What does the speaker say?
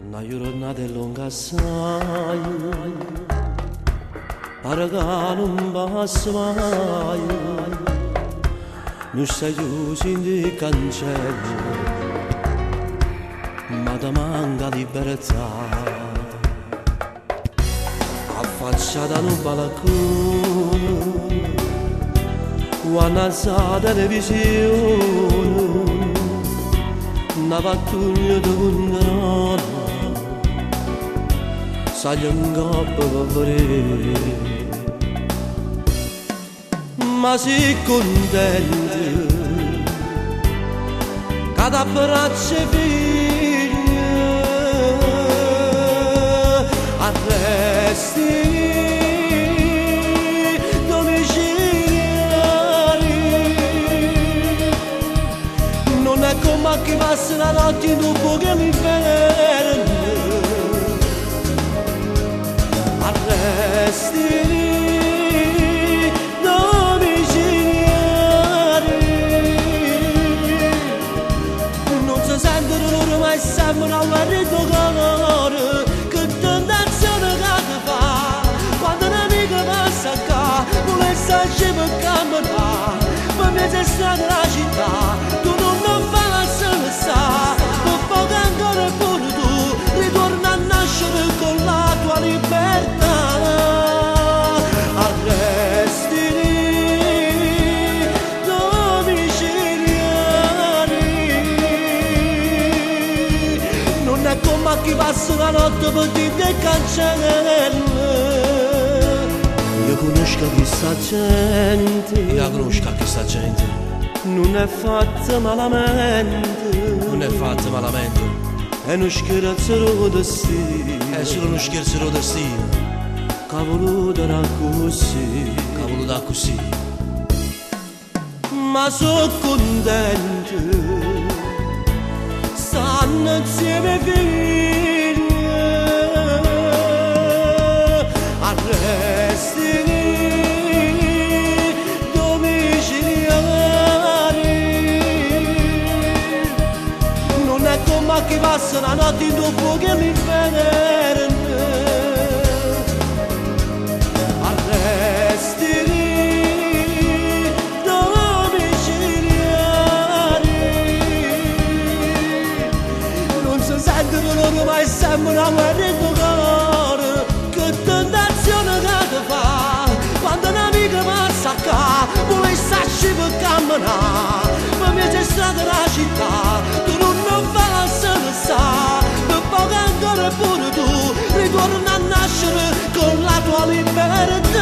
Una giornata è lunga assai, pare che non passa mai, non stai chiuso in di cancello, ma ti manca libertà. Affacciata in un balcone, quando alza la televisione, una pattuglia di condanna sale un coppo per vedere, ma si contenta che ti abbraccia figlia, arresti domiciliari, non è come chi passa la notte in un po' che mi ferma. Arresti domiciliari, non si sentono loro mai sembrano a guardare il tuo colore, che tentazione che ti fa quando un'amica passa qua, vuole starci per camminare, ma mi sei stata la città, tu non fai la salsa, per poco ancora pure tu ritorna a nascere con la tua libertà. Ma chi passa la notte per dire cancello. Io conosco questa gente, Io conosco questa gente, non è fatta malamente, non è fatta malamente, è uno scherzo destino, è solo uno scherzo del destino, cavolo da così, cavolo da così. Ma sono contento, stanno insieme figlie, arresti domiciliari, non è come chi passa la notte in dopo che mi ferma, arresti loro mai sembrano a guardare il tuo colore, che tentazione che ti fa quando un'amica passa qua, vuole starci per camminare, ma mi sei stata la città, tu non fai la salsa, per poco ancora pure tu ritorna a nascere con la tua libertà.